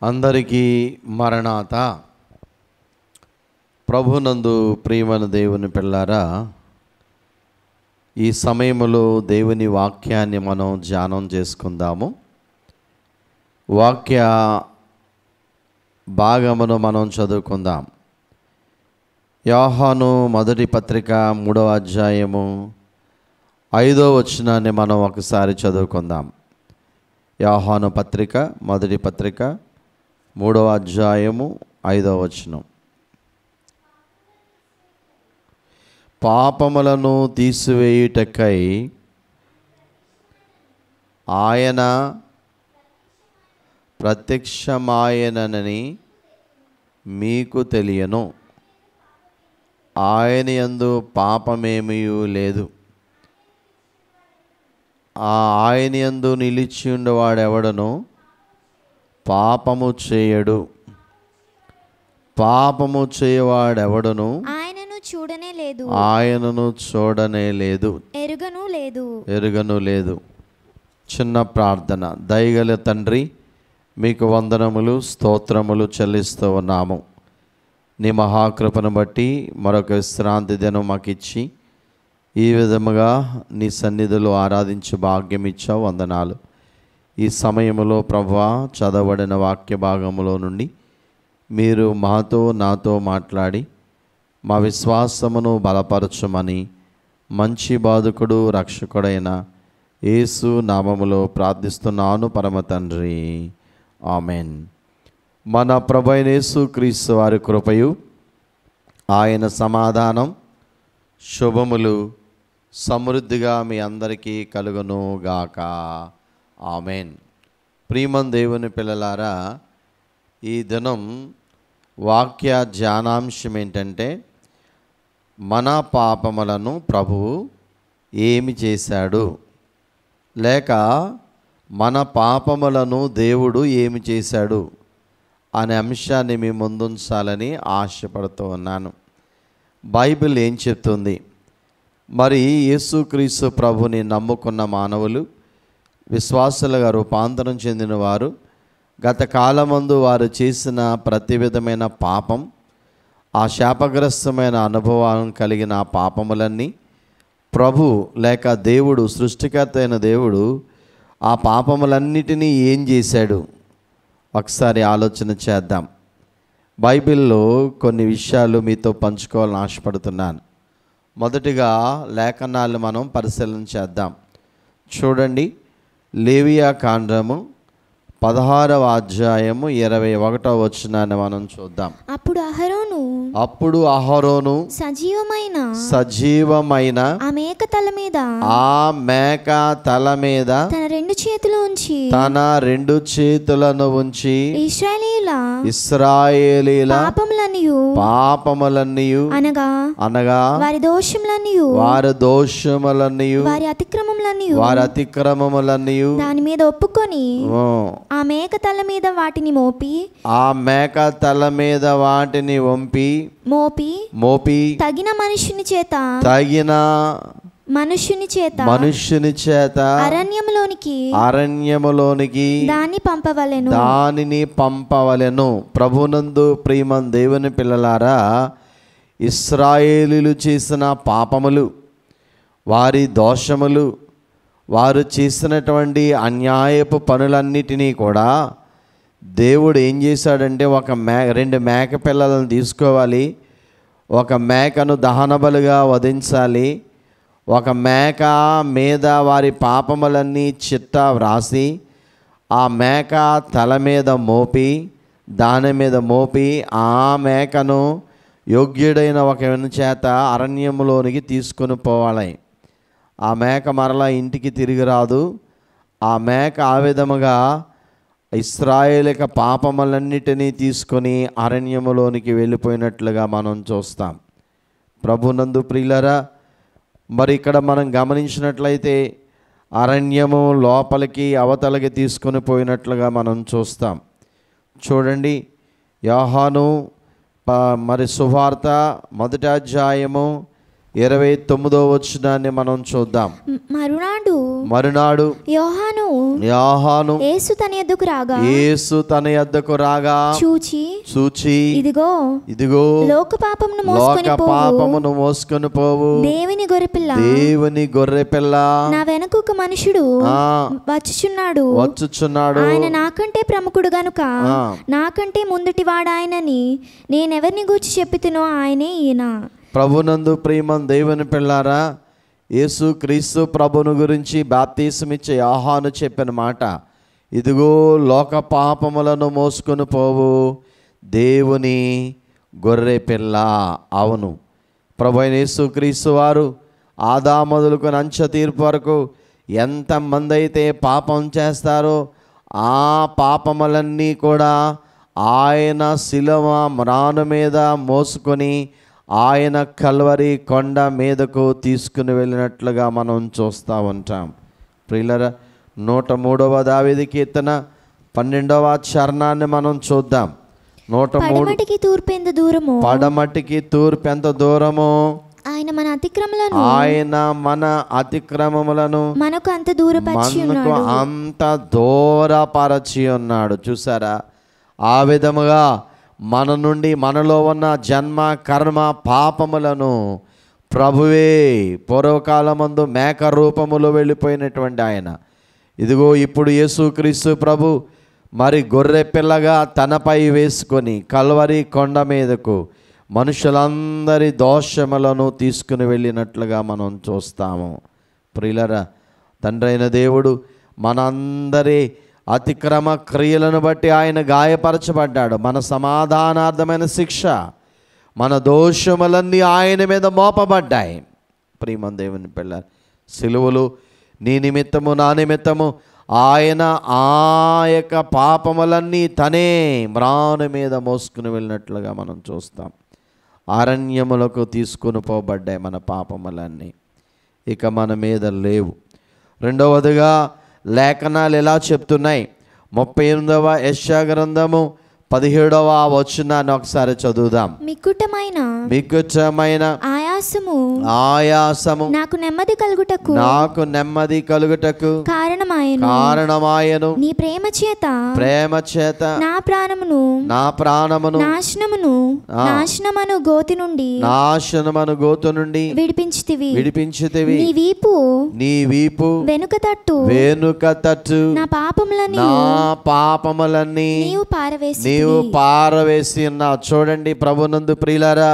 అందరికీ మరణాత. ప్రభునందు ప్రియమైన దేవుని పిల్లారా, ఈ సమయంలో దేవుని వాక్యాన్ని మనం ధ్యానం చేసుకుందాము. వాక్య భాగమును మనం చదువుకుందాం. యోహాను మొదటి పత్రిక 3వ అధ్యాయము 5వ వచనాన్ని మనం ఒకసారి చదువుకుందాం. యోహాను పత్రిక మొదటి పత్రిక 3వ అధ్యాయము 5వ వచనం. పాపములను తీసివేయుటకై ఆయన ప్రత్యక్షమాయనని మీకు తెలియను. ఆయన యందు పాపమేమీ లేదు. ఆయన యందు నిలిచి ఉండేవాడెవడను పాపము చేయడు. పాపము చేయవాడెవడను ఆయనను చూడనే లేదు, ఆయనను చూడనే లేదు, ఎరుగను లేదు. చిన్న ప్రార్థన. దయగల తండ్రి, మీకు వందనములు స్తోత్రములు చెల్లిస్తూ ఉన్నాము. నీ మహాకృపను బట్టి మరొక విశ్రాంతి దినం మాకు ఇచ్చి ఈ విధముగా నీ సన్నిధిలో ఆరాధించే భాగ్యం ఇచ్చావు. వందనాలు. ఈ సమయంలో ప్రభువా, చదవబడిన వాక్య భాగములో నుండి మీరు మాతో నాతో మాట్లాడి మా విశ్వాసమును బలపరచమని మంచి బాధకుడు రక్షకుడైన యేసు నామములో ప్రార్థిస్తున్నాను పరమ తండ్రి, ఆమెన్. మన ప్రభు అయిన యేసు క్రీస్తు వారి కృపయు ఆయన సమాధానం శుభములు సమృద్ధిగా మీ అందరికీ కలుగును గాక. ఆమెన్. ప్రియమైన దేవుని పిల్లలారా, ఈ దినం వాక్య ధ్యానాంశం ఏంటంటే, మన పాపములను ప్రభువు ఏమి చేశాడు, లేక మన పాపములను దేవుడు ఏమి చేశాడు అనే అంశాన్ని మీ ముందుంచాలని ఆశపడుతూ ఉన్నాను. బైబిల్ ఏం చెప్తుంది? మరి యేసుక్రీస్తు ప్రభుని నమ్ముకున్న మానవులు, విశ్వాసులుగా రూపాంతరం చెందిన వారు, గత కాలమందు వారు చేసిన ప్రతి విధమైన పాపం, ఆ శాపగ్రస్తమైన అనుభవం కలిగిన పాపములన్నీ ప్రభు లేక దేవుడు, సృష్టికర్త అయిన దేవుడు ఆ పాపములన్నిటినీ ఏం చేశాడు ఒకసారి ఆలోచన చేద్దాం. బైబిల్లో కొన్ని విషయాలు మీతో పంచుకోవాలని ఆశపడుతున్నాను. మొదటిగా లేఖనాలు మనం పరిశీలన చేద్దాం. చూడండి, లేవియా కాండము 16వ అధ్యాయము 21వ వచనాన్ని మనం చూద్దాం. అప్పుడు అహరోను సజీవమైన ఆ మేక తల మీద తన రెండు చేతులను ఉంచి ఇశ్రాయేలీయుల పాపములన్నీయు అనగా వారి దోషములన్నీయు వారి అతిక్రమములన్నీయు దాని మీద ఒప్పుకొని ఆ మేక తల మీద వాటిని మోపి తగిన మనుష్యుని చేత అరణ్యములోనికి దానిని పంపవలెను. ప్రభునందు ప్రియమైన దేవుని పిల్లలారా, ఇశ్రాయేలీయులు చేసిన పాపములు, వారి దోషములు, వారు చేసినటువంటి అన్యాయపు పనులన్నిటినీ కూడా దేవుడు ఏం చేశాడంటే, రెండు మేక పిల్లలను తీసుకోవాలి, ఒక మేకను దహనబలిగా వధించాలి, ఒక మేక మీద వారి పాపములన్నీ చిట్టా వ్రాసి ఆ మేక తల మీద మోపి ఆ మేకను యోగ్యుడైన ఒక చేత అరణ్యములోనికి తీసుకొని పోవాలి. ఆ మేక మరలా ఇంటికి తిరిగి రాదు. ఆ మేక ఆ విధముగా ఇశ్రాయేలుక పాపములన్నిటినీ తీసుకొని అరణ్యములోనికి వెళ్ళిపోయినట్లుగా మనం చూస్తాం. ప్రభునందు ప్రియులారా, మరి ఇక్కడ మనం గమనించినట్లయితే అరణ్యము లోపలికి అవతలకి తీసుకొని పోయినట్లుగా మనం చూస్తాం. చూడండి, యోహాను మరి సువార్త 1వ అధ్యాయము 29వ వచనాన్ని మనం చూద్దాం. మరునాడు యోహాను యేసు తన యొద్దకు రాగా చూచి ఇదిగో లోక పాపమును మోసుకొని పోవు దేవుని గొర్రెపిల్ల నా వెనక ఒక మనుషుడు వచ్చుచున్నాడు ఆయన నాకంటే ప్రముఖుడు గనుక నాకంటే ముందుటి వాడాయనని నేనెవరిని గూర్చి చెప్పితునో ఆయనే ఈయన. ప్రభునందు ప్రియమైన దేవుని పిల్లారా, యేసు క్రీస్తు ప్రభును గురించి బాప్తిసమిచ్చే యోహాను చెప్పిన మాట, ఇదిగో లోక పాపములను మోసుకొని పోవు దేవుని గొర్రె పిల్ల. అవును, ప్రభు అయిన యేసు క్రీస్తు వారు ఆదాము మొదలుకొని అంచె తీర్పు వరకు ఎంతమంది అయితే పాపం చేస్తారో ఆ పాపములన్నీ కూడా ఆయన శిలువ మ్రాను మీద మోసుకొని ఆయన కల్వరి కొండ మీదకు తీసుకుని వెళ్ళినట్లుగా మనం చూస్తూ ఉంటాం. ప్రియులరా, 103వ దావీదు కీర్తన 12వ చరణాన్ని మనం చూద్దాం. 103 పడమటికి తూర్పు ఎంత దూరమో ఆయన మన అతిక్రమములను మనకు అంత దూరపరచి ఉన్నాడు. చూసారా, ఆ విధముగా మన నుండి మనలో ఉన్న జన్మ కర్మ పాపములను ప్రభువే పూర్వకాలమందు మేక రూపములో వెళ్ళిపోయినటువంటి ఆయన ఇదిగో ఇప్పుడు యేసుక్రీస్తు ప్రభు మరి గొర్రె పిల్లగా తనపై వేసుకొని కల్వరి కొండ మీదకు మనుషులందరి దోషములను తీసుకుని వెళ్ళినట్లుగా మనం చూస్తాము. ప్రియులరా, తండ్రి అయిన దేవుడు మనందరి అతిక్రమ క్రియలను బట్టి ఆయన గాయపరచబడ్డాడు. మన సమాధానార్థమైన శిక్ష, మన దోషములన్నీ ఆయన మీద మోపబడ్డాయి. ప్రియమైన దేవుని పిల్లలు, సిలువలు నీ నిమిత్తము నా నిమిత్తము ఆయన ఆ యొక్క పాపములన్నీ తనే మ్రాను మీద మోసుకుని వెళ్ళినట్లుగా మనం చూస్తాం. అరణ్యములకు తీసుకుని పోబడ్డాయి మన పాపములన్నీ, ఇక మన మీద లేవు. రెండవదిగా లేఖనాలు ఎలా చెప్తున్నాయి? 38వ యెషయా గ్రంథము 17వ వచనాన్ని ఒకసారి చదువుదాం. మిక్కుటమైన ఆయాసము నాకు నెమ్మది కలుగుటకు కారణమాయను నీ ప్రేమ చేత నా ప్రాణమును నాశనమను గోతి నుండి విడిపించితివి నీ వీపు వెనుక తట్టు నా పాపములన్నీ నీవు పారవేసి ఉన్నావు. చూడండి ప్రభునందు ప్రియులారా,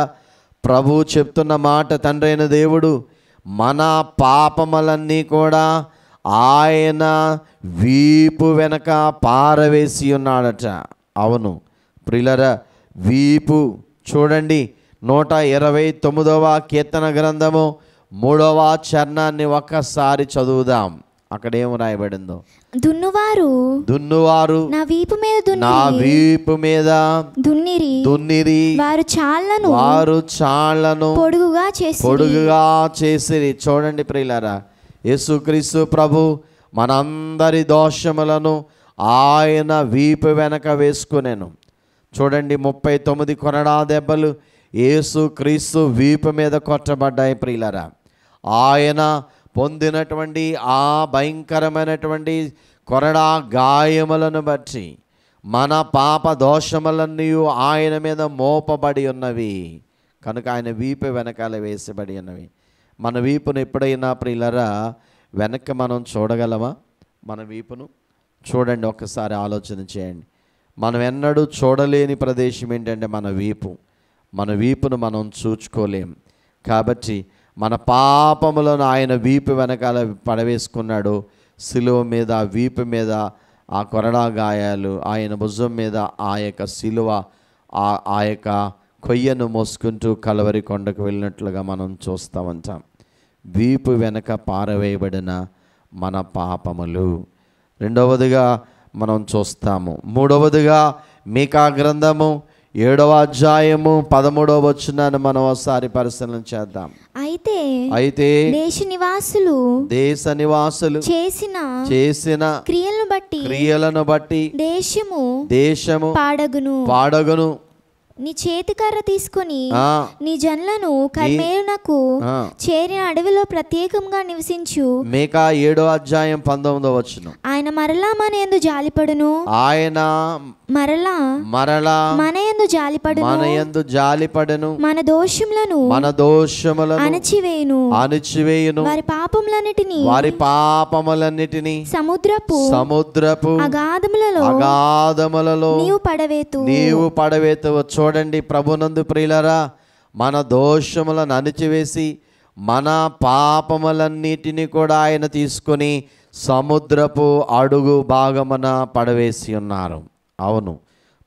ప్రభు చెప్తున్న మాట, తండ్రి అయిన దేవుడు మన పాపములన్నీ కూడా ఆయన వీపు వెనక పారవేసి ఉన్నాడట. అవును ప్రియులారా, వీపు చూడండి. 129వ కీర్తన గ్రంథము 3వ చరణాన్ని ఒక్కసారి చదువుదాం. అక్కడ ఏం రాయబడిందో, దున్నువారు నా వీపు మీద దున్నిరి వారు చాళ్లను పొడుగుగా చేసిరి. చూడండి ప్రియులారా, యేసుక్రీస్తు ప్రభు మనందరి దోషములను ఆయన వీపు వెనక వేసుకునేను. చూడండి, 39 కొరడా దెబ్బలు యేసుక్రీస్తు వీపు మీద కొట్టబడ్డాయి. ప్రియులారా, ఆయన పొందినటువంటి ఆ భయంకరమైనటువంటి కొరడా గాయములను బట్టి మన పాప దోషములన్నీ ఆయన మీద మోపబడి ఉన్నవి కనుక ఆయన వీపు వెనకాల వేసబడి ఉన్నవి. మన వీపును ఎప్పుడైనా ప్రియులరా వెనక్కి మనం చూడగలమా? మన వీపును చూడండి, ఒక్కసారి ఆలోచన చేయండి. మనం ఎన్నడూ చూడలేని ప్రదేశం ఏంటంటే మన వీపు. మన వీపును మనం చూచుకోలేం. కాబట్టి మన పాపములను ఆయన వీపు వెనకాల పడవేసుకున్నాడు. సిలువ మీద, వీపు మీద ఆ కొరడా గాయాలు, ఆయన భుజం మీద ఆ యొక్క సిలువ, ఆ యొక్క కొయ్యను మోసుకుంటూ కల్వరి కొండకు వెళ్ళినట్లుగా మనం చూస్తూ ఉంటాం. వీపు వెనక పారవేయబడిన మన పాపములు. రెండవదిగా మనం చూస్తాము. మూడవదిగా మీకా గ్రంథము 7వ అధ్యాయము 13వ వచనాన్ని మనం ఒకసారి పరిశీలన చేద్దాం. అయితే దేశ నివాసులు చేసిన క్రియలను బట్టి దేశము పాడగును. నీ చేతికర్ర తీసుకొని నీ జనులను కర్మేలునకు చేరిన అడవిలో ప్రత్యేకంగా నివసించు. మీకా 7వ అధ్యాయం 19వ వచనం. ఆయన మరలా మన యందు జాలిపడును. ఆయన మరలా మన యందు జాలిపడును. మన దోషములను అణచివేయును. వారి పాపములన్నిటిని సముద్రపు అగాధములలో నీవు పడవేతువు. చూడండి ప్రభునందు ప్రియులారా, మన దోషములను అణిచివేసి మన పాపములన్నిటిని కూడా ఆయన తీసుకొని సముద్రపు అడుగు భాగమున పడవేసి ఉన్నారు. అవును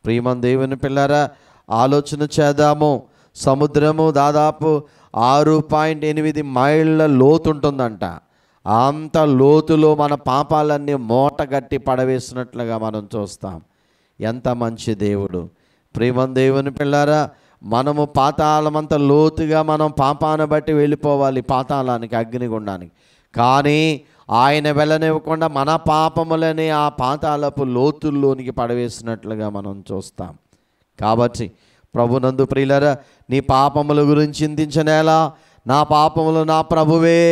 ప్రియమైన దేవుని పిల్లరా, ఆలోచన చేద్దాము. సముద్రము దాదాపు 6.8 మైళ్ళ లోతుంటుందంట. అంత లోతులో మన పాపాలన్నీ మూటగట్టి పడవేసినట్లుగా మనం చూస్తాం. ఎంత మంచి దేవుడు. ప్రియమైన దేవుని పిల్లారా, మనము పాతాళమంత లోతుగా మనం పాపాన్ని బట్టి వెళ్ళిపోవాలి, పాతాళానికి, అగ్నిగుండానికి. కానీ ఆయన వెళ్ళనివ్వకుండా మన పాపములని ఆ పాతాళపు లోతుల్లోనికి పడవేసినట్లుగా మనం చూస్తాం. కాబట్టి ప్రభునందు ప్రియులారా, నీ పాపముల గురించి చింతించనేలా, నా పాపములు నా ప్రభువే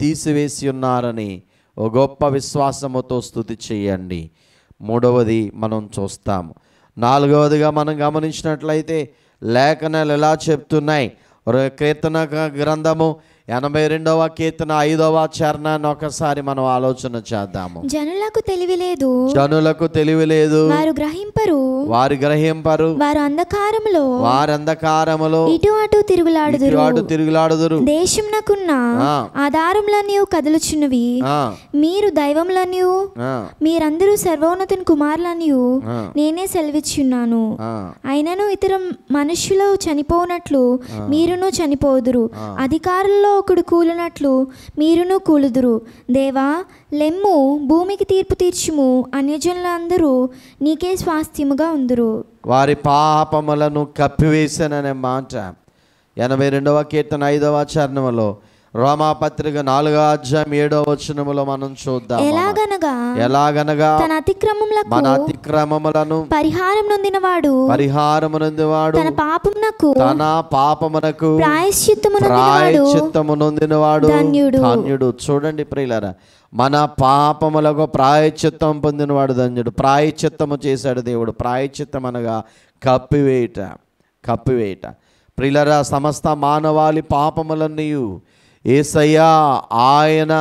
తీసివేసి ఉన్నారని ఓ గొప్ప విశ్వాసముతో స్తుతి చేయండి. 3వది మనం చూస్తాము. 4వదిగా మనం గమనించినట్లయితే లేఖనాలు ఎలా చెప్తున్నాయి. కీర్తన గ్రంథము 82వ కీర్తన 5వ చరణాన్ని ఒకసారి మనం ఆలోచన చేద్దాము. జనులకు తెలివి లేదు, వారు గ్రహింపరు, వారు అంధకారములో ఇటు అటు తిరుగులాడుదురు. దేశమునకున్న ఆధారములన్నీ కదులుచున్నవి. మీరు దైవములన్నీ, మీరందరూ సర్వోన్నతుని కుమారులని నేనే సెలవిచ్చున్నాను. అయినను ఇతర మనుష్యులు చనిపోనట్లు మీరును చనిపోదురు, అధికారుల్లో ఒకడు కూలినట్లు మీరును కూలుదురు. దేవా లెమ్ము, భూమికి తీర్పు తీర్చుము, అన్యజనులందరూ నీకే స్వాస్థ్యముగా ఉందురు. వారి పాపములను కప్పివేశాననే మాట 82వ కీర్తన 5వ చరణంలో, రోమాపత్రిక 4వ అధ్యాయం 7వ వచనములో మనం చూద్దాం. ఎలాగనగా తన అతిక్రమములను పరిహారం నొందినవాడు తన పాపమునకు ప్రాయశ్చిత్తము నొందినవాడు ధన్యుడు. చూడండి ప్రియులారా, మన పాపములకు ప్రాయశ్చిత్తం పొందినవాడు ధన్యుడు. ప్రాయశ్చిత్తము చేశాడు దేవుడు. ప్రాయశ్చిత్తం అనగా కప్పివేయుట. ప్రియులారా, సమస్త మానవాళి పాపములన్నీ యేసయ్యా ఆయన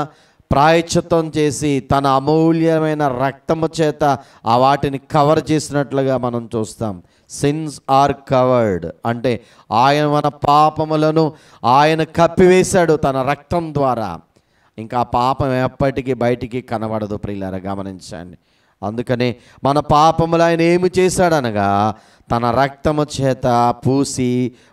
ప్రాయశ్చిత్తం చేసి తన అమూల్యమైన రక్తము చేత ఆ వాటిని కవర్ చేసినట్లుగా మనం చూస్తాం. సిన్స్ ఆర్ కవర్డ్ అంటే ఆయన మన పాపములను ఆయన కప్పివేశాడు తన రక్తం ద్వారా. ఇంకా ఆ పాపం ఎప్పటికీ బయటికి కనబడదు ప్రియులారా, గమనించండి. అందుకనే మన పాపములు ఆయన ఏమి చేశాడనగా తన రక్తము చేత పూసి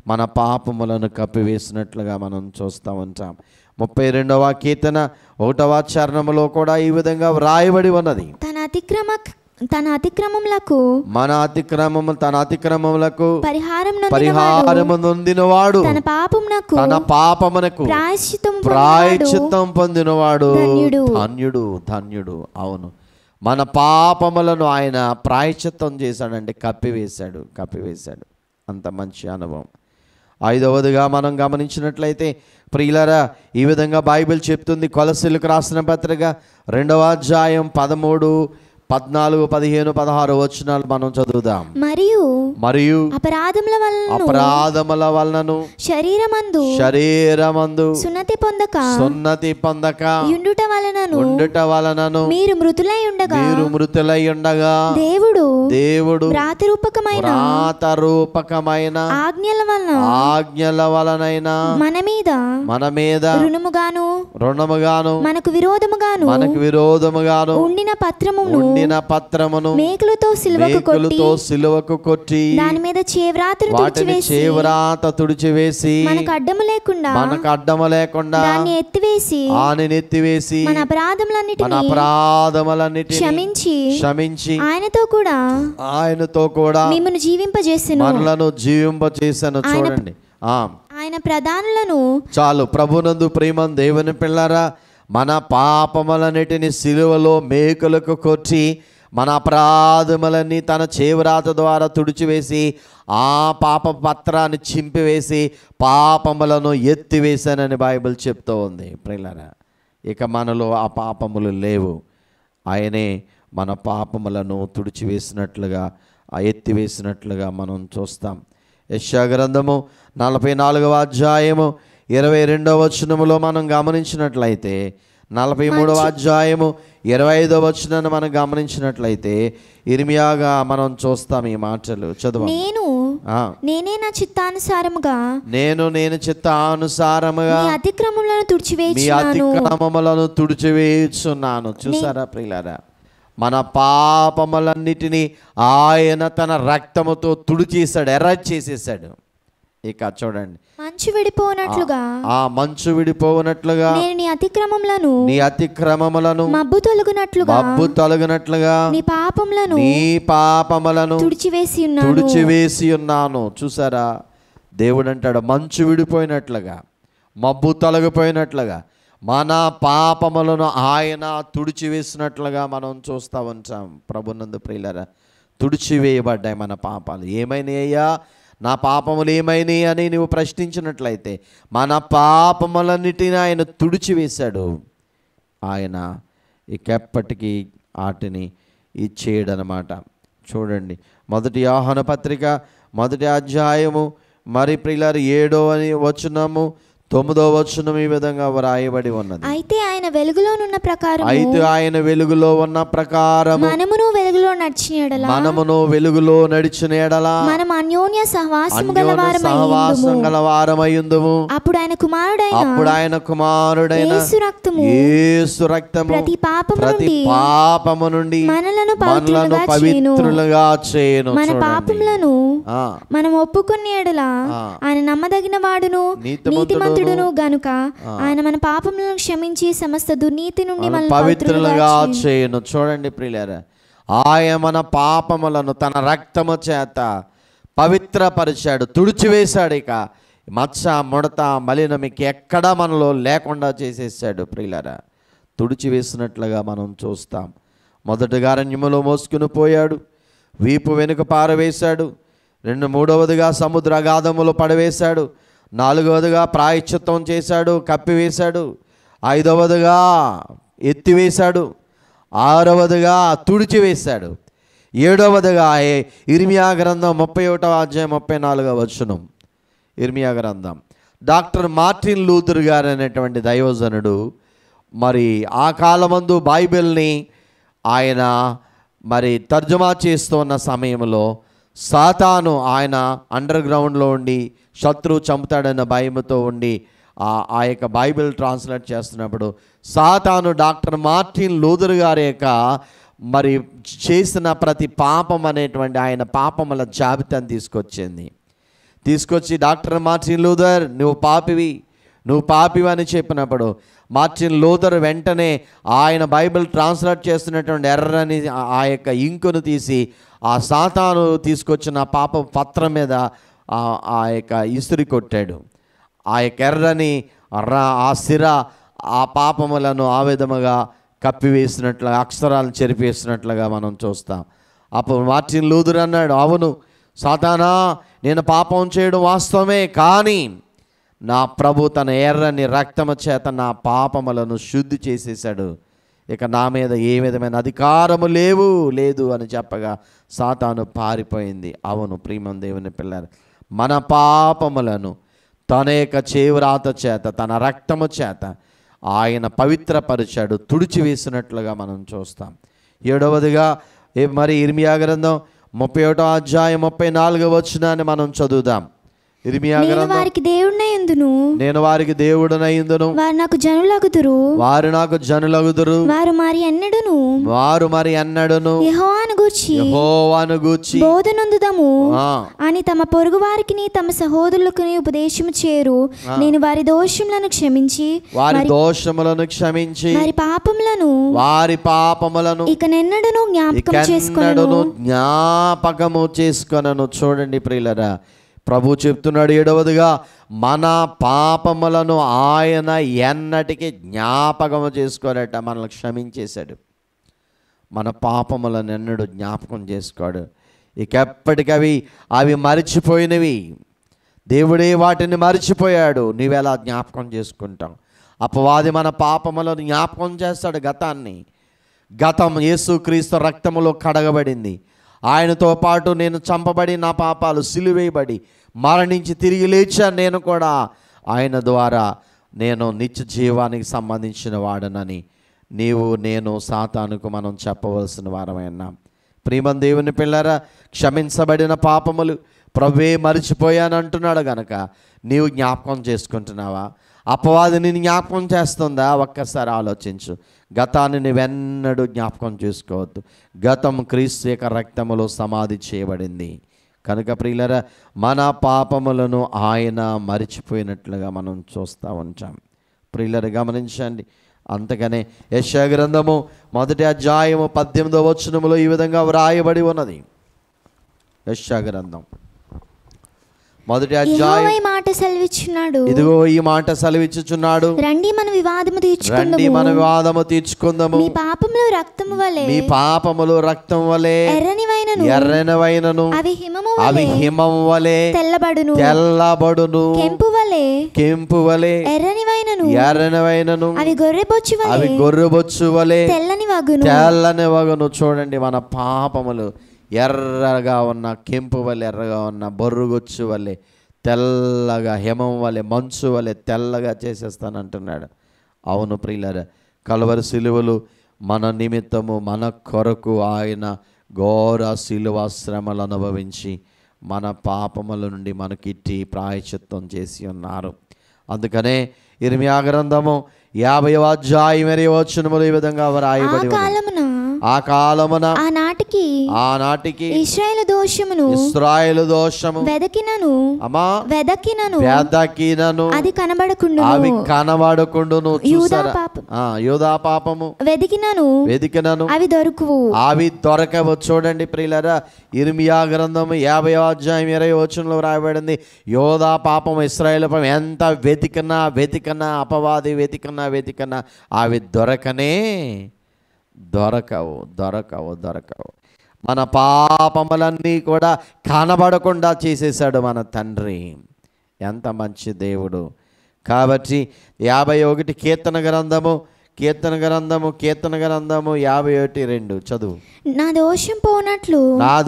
మన పాపములను కప్పివేసినట్లుగా మనం చూస్తూ ఉంటాం. 32వ కీర్తన 1వ చరణములో కూడా ఈ విధంగా వ్రాయబడి ఉన్నది. తన అతిక్రమములకు పరిహారము నొందినవాడు తన పాపమునకు ప్రాయశ్చిత్తం పొందినవాడు ధన్యుడు. అవును, మన పాపములను ఆయన ప్రాయశ్చిత్తం చేశాడంటే కప్పివేశాడు. అంత మంచి అనుభవం. 5వదిగా మనం గమనించినట్లయితే ప్రియులారా, ఈ విధంగా బైబిల్ చెప్తుంది. కొలస్సీలకు రాసిన పత్రిక 2వ అధ్యాయం 13, 14, 15, 16 వచనాలు మనం చదువుదాం. మరియు అపరాధముల వలనను శరీరమందు సున్నతి పొందక ఉండుట వలనను మీరు మృతులై ఉండగా దేవుడు వ్రాతరూపకమైన ఆజ్ఞల వలనైన మన మీద రుణముగాను మనకు విరోధముగాను ఉండిన పత్రమును మేకులతో సిలువకు కొట్టి దాని మీద చేవ్రాత తుడిచివేసి మనకు అడ్డము లేకుండా దాన్ని ఎత్తివేసి మన అపరాధములన్నిటిని క్షమించి ఆయనతో కూడా మిమ్మల్ని జీవింపజేసెను. చూడండి, ఆయన ప్రధానులను చాలు. ప్రభునందు ప్రేమ దేవుని పిల్లరా, మన పాపములన్నిటిని సిలువలో మేకులకు కొట్టి మన అపరాధములన్నీ తన చేవ్రాత ద్వారా తుడిచివేసి ఆ పాప పత్రాన్ని చింపివేసి పాపములను ఎత్తివేశానని బైబిల్ చెప్తూ ఉంది ప్రియులారా. ఇక మనలో ఆ పాపములు లేవు. ఆయనే మన పాపములను తుడిచివేసినట్లుగా ఎత్తివేసినట్లుగా మనం చూస్తాం. యెషయా గ్రంథము 44వ అధ్యాయము 22వ వచనములో మనం గమనించినట్లయితే, 43వ అధ్యాయము 25వ వచనాన్ని మనం గమనించినట్లయితే ఇర్మియాగా మనం చూస్తాం ఈ మాటలు. చదువు. నేనే నా చిత్తానుసారముగా నేను చిత్తానుసారముగా మీ అతిక్రమములను తుడిచివేయుచున్నాను. చూసారా ప్రియులారా, మన పాపములన్నిటినీ ఆయన తన రక్తముతో తుడిచేశాడు, ఎర్ర చేసేసాడు. ఇక చూడండి, మంచు విడిపోవునట్లుగా నేను నీ అతిక్రమములను మబ్బు తొలగునట్లుగా నీ పాపములను తుడిచివేసి ఉన్నాను. చూసారా, దేవుడు అంటాడు మంచు విడిపోయినట్లుగా, మబ్బు తొలగిపోయినట్లుగా మన పాపములను ఆయన తుడిచివేసినట్లుగా మనం చూస్తూ ఉంటాం. ప్రభునందు ప్రియులారా, తుడిచివేయబడ్డాయి మన పాపాలు. ఏమైనాయ్యా నా పాపములు ఏమైనాయి అని నువ్వు ప్రశ్నించినట్లయితే, మన పాపములన్నిటిని ఆయన తుడిచివేశాడు. ఆయన ఇకెప్పటికీ వాటిని ఇచ్చేయడనమాట. చూడండి, 1 యోహాను పత్రిక 1వ అధ్యాయము మరి ప్రియులారు 7వ వచనము 9వ వచనం ఈ విధంగా వ్రాయబడి ఉన్నది. అయితే ఆయన వెలుగులో ఉన్న ప్రకారం మనమును వెలుగులో నడిచిన ఎడల మనం అన్యోన్య సహవాసము గలవారమయ్యుందుము. అప్పుడు ఆయన కుమారుడైన యేసు రక్తము ప్రతి పాపము నుండి మనలను పవిత్రులుగా చేయును. మన పాపములను మనం ఒప్పుకున్న ఎడల ఆయన నమ్మదగిన వాడును నీతిమంతుడును గనుక ఆయన మన పాపములను క్షమించి సమస్త దుర్నీతి నుండి మనల్ని పవిత్రులుగా చేయును. చూడండి ప్రియులారా, ఆయన మన పాపములను తన రక్తము చేత పవిత్రపరిచాడు, తుడిచివేశాడు. ఇక మచ్చ ముడత మలినం ఎక్కడా మనలో లేకుండా చేసేసాడు. ప్రియులారా, తుడిచివేసినట్లుగా మనం చూస్తాం. మొదటగా అరణ్యములో మోసుకుని పోయాడు, వీపు వెనుక పారవేశాడు. మూడవదిగా సముద్ర అగాధములో పడవేశాడు. 4వదిగా ప్రాయశ్చిత్తం చేశాడు, కప్పివేశాడు. 5వదిగా ఎత్తివేశాడు. 6వదిగా తుడిచివేశాడు. 7వదిగా ఇర్మియా గ్రంథం 31వ అధ్యాయం 34వ వచనం. ఇర్మియా గ్రంథం. డాక్టర్ మార్టిన్ లూథర్ గారు అనేటువంటి దైవజనుడు మరి ఆ కాలమందు బైబిల్ని ఆయన మరి తర్జుమా చేస్తున్న సమయంలో సాతాను ఆయన అండర్ గ్రౌండ్లో ఉండి శత్రువు చంపుతాడన్న భయంతో ఉండి ఆ యొక్క బైబిల్ ట్రాన్స్లేట్ చేస్తున్నప్పుడు సాతాను డాక్టర్ మార్టిన్ లూథర్ గారి యొక్క మరి చేసిన ప్రతి పాపం అనేటువంటి ఆయన పాపముల జాబితాను తీసుకొచ్చి డాక్టర్ మార్టిన్ లూథర్ నువ్వు పాపివి అని చెప్పినప్పుడు మార్టిన్ లూథర్ వెంటనే ఆయన బైబిల్ ట్రాన్స్లేట్ చేస్తున్నటువంటి ఎర్రని ఆ యొక్క ఇంకును తీసి ఆ సాతాను తీసుకొచ్చిన పాప పత్రం మీద ఆ యొక్క ఇసురి కొట్టాడు. ఆ యొక్క ఎర్రని ఆ సిర ఆ పాపములను ఆ విధముగా కప్పివేసినట్లుగా అక్షరాలను చెరిపేసినట్లుగా మనం చూస్తాం. అప్పుడు మార్టిన్ లూథర్ అన్నాడు, అవును సాతానా, నేను పాపం చేయడం వాస్తవమే, కానీ నా ప్రభు తన ఎర్రని రక్తము చేత నా పాపములను శుద్ధి చేసేసాడు. ఇక నా మీద ఏ విధమైన అధికారము లేదు అని చెప్పగా సాతాను పారిపోయింది. అవును ప్రియమైన దేవుని పిల్లలు, మన పాపములను తన యొక్క చేవ్రాత చేత తన రక్తము చేత ఆయన పవిత్రపరిచాడు, తుడిచివేసినట్లుగా మనం చూస్తాం. 7వదిగా మరి ఇర్మియా గ్రంథం 31వ అధ్యాయం 34వ వచనాన్ని మనం చదువుదాం. ఇర్మియా గ్రంథం. నేను వారికి దేవుడనయుందును, వారు నాకు జనులగుదురు, వారు మరి ఎన్నడును యెహోవాను గూర్చి బోధనొందుదము అని తమ పొరుగు వారికి తమ సహోదరులకు ఉపదేశము చేయరు. నేను వారి దోషములను క్షమించి వారి పాపములను ఇకనెన్నడను జ్ఞాపకము చేసుకొనను. చూడండి ప్రియులరా, ప్రభు చెప్తున్నాడు 7వదిగా మన పాపములను ఆయన ఎన్నటికీ జ్ఞాపకము చేసుకోరట, మనల్ని క్షమించేశాడు. మన పాపములను ఎన్నడూ జ్ఞాపకం చేసుకోడు. ఇక ఎప్పటికవి అవి మరిచిపోయినవి. దేవుడే వాటిని మరిచిపోయాడు. నీవెలా జ్ఞాపకం చేసుకుంటావు? అపవాది మన పాపములను జ్ఞాపకం చేస్తాడు. గతం యేసుక్రీస్తు రక్తములో కడగబడింది. ఆయనతో పాటు నేను చంపబడి, నా పాపాలు సిలువేయబడి, మరణించి తిరిగి లేచాను. నేను కూడా ఆయన ద్వారా నేను నిత్య జీవానికి సంబంధించిన వాడనని నీవు, నేను, సాతానుకు మనం చెప్పవలసిన వారమైనా. ప్రియమైన దేవుని పిల్లరా, క్షమించబడిన పాపములు ప్రభువే మరిచిపోయాను అంటున్నాడు గనక నీవు జ్ఞాపకం చేసుకుంటున్నావా? అపవాదిని జ్ఞాపకం చేస్తుందా? ఒక్కసారి ఆలోచించు. గతాన్ని నువ్వెన్నడూ జ్ఞాపకం చేసుకోవద్దు. గతం క్రీస్తు యొక్క రక్తములో సమాధి చేయబడింది కనుక ప్రియులరా, మన పాపములను ఆయన మరిచిపోయినట్లుగా మనం చూస్తూ ఉంటాం. ప్రియులరా గమనించండి. అంతకనే యెషయా గ్రంథము 1వ అధ్యాయము 18వ వచనములో ఈ విధంగా వ్రాయబడి ఉన్నది. యెషయా గ్రంథం 1వ అధ్యాయం మాట సెలవిచ్చున్నాడు. ఇదిగో ఈ మాట సెలవిచ్చుచున్నాడు, రండి మన వివాదము తీర్చుకుందాము. మీ పాపములు రక్తము వలె ఎర్రనివైనను అవి హిమము వలె తెల్లబడును. కెంపు వలె ఎర్రనివైనను అవి గొర్రెబొచ్చు వలె తెల్లని వగును. చూడండి, మన పాపములు ఎర్రగా ఉన్న, కెంపు వలె ఎర్రగా ఉన్న, బొర్రుగొచ్చు వలె తెల్లగా, హిమం వలె, మంచు వలె తెల్లగా చేసేస్తానంటున్నాడు. అవును ప్రియులారా, కల్వరి సిలువలు మన నిమిత్తము, మన కొరకు ఆయన ఘోర శిలువ శ్రమలు అనుభవించి మన పాపముల నుండి మనకిట్టి ప్రాయశ్చిత్తం చేసి ఉన్నారు. అందుకనే ఇర్మియా గ్రంథము 50వ అధ్యాయం 20వ వచనములో ఈ విధంగా వ్రాయబడి ఉన్నది. ఆ కాలమున ఆనాటికి ఇశ్రాయేలు దోషము వెదకినను అది కనబడకుండును. యూదా పాపము వెదికినను అవి దొరకవు. చూడండి ప్రియులారా, ఇర్మియా గ్రంథము 50వ అధ్యాయం 20వ వచనంలో వ్రాయబడింది. యోధా పాపం, ఇశ్రాయేలు పాపం ఎంత వెతికనా అపవాది వెతికనా అవి దొరకవు. మన పాపములన్నీ కూడా కనబడకుండా చేసేసాడు మన తండ్రి. ఎంత మంచి దేవుడు. కాబట్టి 51 కీర్తన గ్రంథము 51:2 చదువు. నా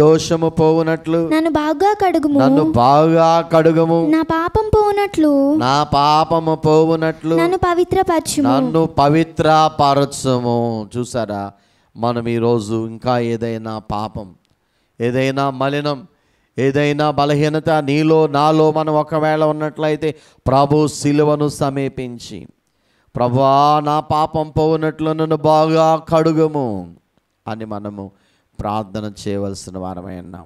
దోషము పోవునట్లు నన్ను బాగా కడుగుము. నా పాపము పోవునట్లు నన్ను పవిత్రపరచుము. చూసారా, మనం ఈరోజు ఇంకా ఏదైనా పాపం, ఏదైనా మలినం, ఏదైనా బలహీనత నీలో నాలో మనం ఒకవేళ ఉన్నట్లయితే ప్రభు సిలువను సమీపించి, ప్రభువా నా పాపం పోవునట్లు నన్ను బాగా కడుగుము అని మనము ప్రార్థన చేయవలసిన వారమై ఉన్నాం.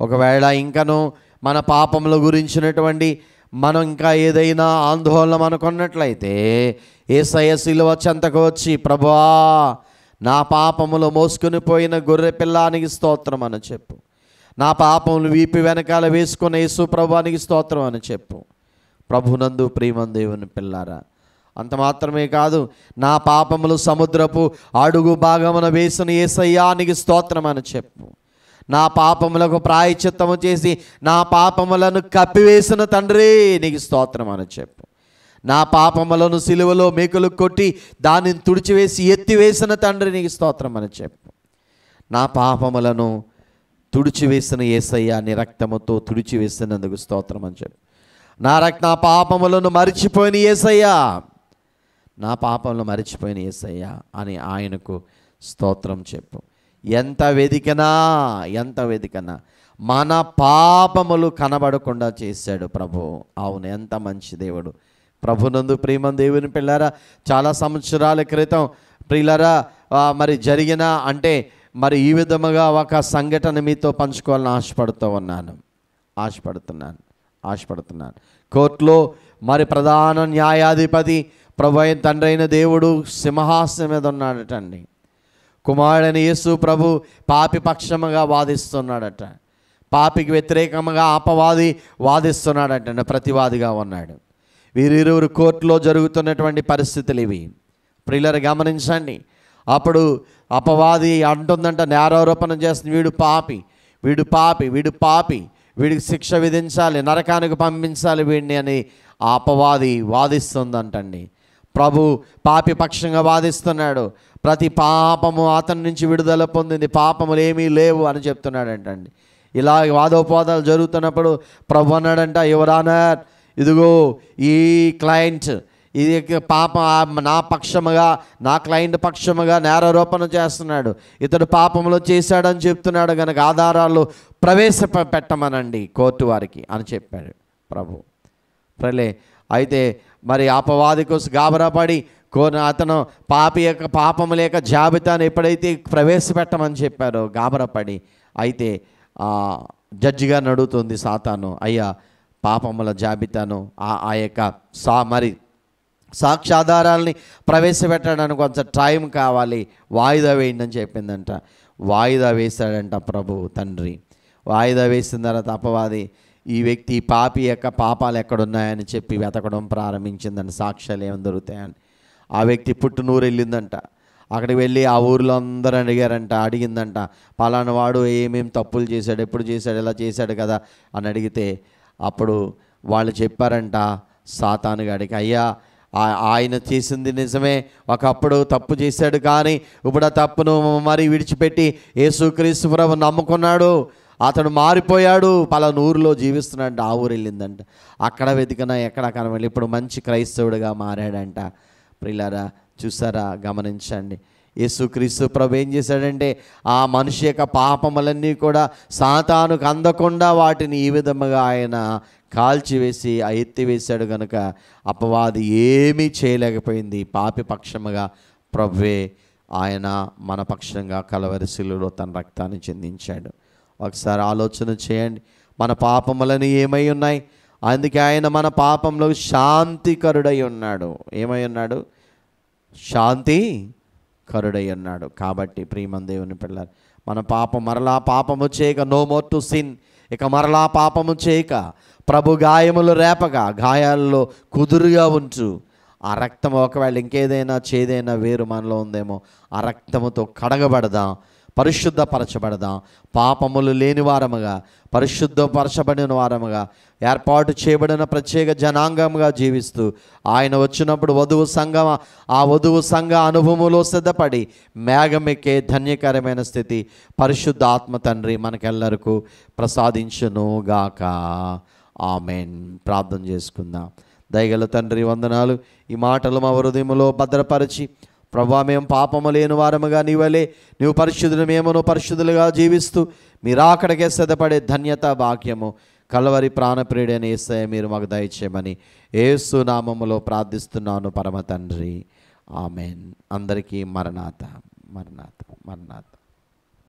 ఒకవేళ ఇంకను మన పాపముల గురించినటువంటి మనం ఇంకా ఏదైనా ఆందోళన మనకున్నట్లయితే యేసయ్య సిలువ చెంతకు వచ్చి, ప్రభువా నా పాపములు మోసుకుని పోయిన గొర్రె పిల్లానికి స్తోత్రం అని చెప్పు. నా పాపములు వీపి వెనకాల వేసుకున్న యేసు ప్రభువానికి స్తోత్రం అని చెప్పు. ప్రభునందు ప్రియమైన దేవుని పిల్లారా, అంత మాత్రమే కాదు, నా పాపములు సముద్రపు అడుగు భాగమున వేసిన యేసయ్యానికి స్తోత్రం అని చెప్పు. నా పాపములకు ప్రాయశ్చిత్తము చేసి నా పాపములను కప్పివేసిన తండ్రి నీకు స్తోత్రం అని చెప్పు. నా పాపములను సిలువలో మేకులు కొట్టి దానిని తుడిచివేసి ఎత్తివేసిన తండ్రి నీకు స్తోత్రం అని చెప్పు. నా పాపములను తుడిచివేసిన యేసయ్య నీ రక్తముతో తుడిచివేసినందుకు స్తోత్రం అని చెప్పు. నా పాపములను మరిచిపోయిన యేసయ్యా, నా పాపములను మరిచిపోయిన యేసయ్యా అని ఆయనకు స్తోత్రం చెప్పు. ఎంత వెదికనా మన పాపములు కనబడకుండా చేశాడు ప్రభు. అవును, ఎంత మంచి దేవుడు. ప్రభునందు ప్రియమైన దేవుని పిల్లారా, చాలా సంవత్సరాల క్రితం ప్రియులారా మరి జరిగిన అంటే మరి ఈ విధముగా ఒక సంఘటన మీతో పంచుకోవాలని ఆశపడుతున్నాను. కోర్టులో మరి ప్రధాన న్యాయాధిపతి ప్రభు అయిన తండ్రి అయిన దేవుడు సింహాసనం మీద ఉన్నాడటండి. కుమారుడైన యేసు ప్రభు పాపి పక్షముగా వాదిస్తున్నాడట. పాపికి వ్యతిరేకంగా అపవాది వాదిస్తున్నాడటండి, ప్రతివాదిగా ఉన్నాడు. వీరిరువురు కోర్టులో జరుగుతున్నటువంటి పరిస్థితులు ఇవి. ప్రియులారా గమనించండి. అప్పుడు అపవాది అంటుందంట, నేరారోపణ చేస్తుంది, వీడు పాపి, వీడు పాపి, వీడు పాపి, వీడికి శిక్ష విధించాలి, నరకానికి పంపించాలి వీడిని అని ఆ అపవాది వాదిస్తుందంటండి. ప్రభు పాపి పక్షంగా వాదిస్తున్నాడు. ప్రతి పాపము అతని నుంచి విడుదల పొందింది, పాపములు ఏమీ లేవు అని చెప్తున్నాడంటండి. ఇలా వాదోపవాదాలు జరుగుతున్నప్పుడు ప్రభు అన్నాడంట, యువర్ ఆనర్, ఇదిగో ఈ క్లయింట్ ఇది పాప నా పక్షముగా, నా క్లయింట్ పక్షముగా నేరారోపణ చేస్తున్నాడు, ఇతడు పాపములో చేశాడని చెప్తున్నాడు కనుక ఆధారాలు ప్రవేశపెట్టమనండి కోర్టు వారికి అని చెప్పాడు ప్రభు. ప్రలే అయితే మరి అపవాది కోసం గాబరాపడి అతను పాపి యొక్క పాపముల యొక్క జాబితాను ఎప్పుడైతే ప్రవేశపెట్టమని చెప్పారో గాబరాపడి, అయితే జడ్జి గారిని అడుగుతుంది సాతాను, అయ్యా పాపముల జాబితాను ఆ యొక్క మరి సాక్ష్యాధారాలని ప్రవేశపెట్టడానికి కొంచెం టైం కావాలి, వాయిదా వేయండి అని చెప్పిందంట. వాయిదా వేశాడంట ప్రభు తండ్రి. వాయిదా వేసిన తర్వాత అపవాది ఈ వ్యక్తి పాపి యొక్క పాపాలు ఎక్కడున్నాయని చెప్పి వెతకడం ప్రారంభించిందంట, సాక్ష్యాలు ఏమైనా దొరుకుతాయని. ఆ వ్యక్తి పుట్టునూరు వెళ్ళిందంట. అక్కడికి వెళ్ళి ఆ ఊరిలో అందరూ అడిగిందంట, పలానా వాడు ఏమేమి తప్పులు చేశాడు, ఎప్పుడు చేశాడు, ఇలా చేశాడు కదా అని అడిగితే అప్పుడు వాళ్ళు చెప్పారంట సాతాను గాడికి, అయ్యా ఆయన చేసింది నిజమే, ఒకప్పుడు తప్పు చేశాడు, కానీ ఇప్పుడు ఆ తప్పును మరి విడిచిపెట్టి యేసుక్రీస్తు ప్రభువు నమ్ముకున్నాడు, అతడు మారిపోయాడు, పలానా ఊరిలో జీవిస్తున్నాడు. ఆ ఊరు వెళ్ళిందంట. అక్కడ వెతికినా ఎక్కడ కనబడి ఇప్పుడు మంచి క్రైస్తవుడిగా మారాడంట. ప్రియులారా చూసారా, గమనించండి. యేసుక్రీస్తు ప్రభు ఏం చేశాడంటే ఆ మనిషి యొక్క పాపములన్నీ కూడా సాతానుకు అందకుండా వాటిని ఈ విధముగా ఆయన కాల్చివేసి ఎత్తివేశాడు కనుక అపవాది ఏమీ చేయలేకపోయింది. పాపి పక్షముగా ప్రభువే ఆయన మన పక్షంగా కలవరి శిలువలో తన రక్తాన్ని చెందించాడు. ఒకసారి ఆలోచన చేయండి, మన పాపములని ఏమై ఉన్నాయి? అందుకే ఆయన మన పాపంలో శాంతికరుడై ఉన్నాడు. ఏమై ఉన్నాడు? శాంతికరుడై ఉన్నాడు. కాబట్టి ప్రియమైన దేవుని పిల్లలు, మన పాపం మరలా పాపము చేయక, నో మోర్ టు సిన్, ఇక మరలా పాపము చేయక, ప్రభు గాయములు రేపగా, గాయాల్లో కుదురుగా ఉంచు. ఆ రక్తం ఒకవేళ ఇంకేదైనా చేదైనా వేరు మనలో ఉందేమో, ఆ రక్తముతో కడగబడదాం, పరిశుద్ధపరచబడదాం. పాపములు లేని వారముగా, పరిశుద్ధపరచబడిన వారముగా, ఏర్పాటు చేయబడిన ప్రత్యేక జనాంగముగా జీవిస్తూ ఆయన వచ్చినప్పుడు ఆ వధువు సంఘ అనుభవములో సిద్ధపడి మేఘమెక్కే ధన్యకరమైన స్థితి పరిశుద్ధ ఆత్మ తండ్రి మనకెల్లరికూ ప్రసాదించునుగాక. ఆమెన్. ప్రార్థన చేసుకుందాం. దయగల తండ్రి వందనాలు. ఈ మాటలు మా హృదయములో భద్రపరిచి, ప్రభువా మేము పాపము లేని వారముగా నీవలే, నీవు పరిశుద్ధులు, మేమును పరిశుద్ధులుగా జీవిస్తూ మీరు అక్కడికే సిద్ధపడే ధన్యత భాగ్యము కలవరి ప్రాణప్రియుడైన యేసయ్య మీరు మాకు దయచేయమని యేసు నామములో ప్రార్థిస్తున్నాను పరమ తండ్రి. ఆమెన్. అందరికీ మరణాత.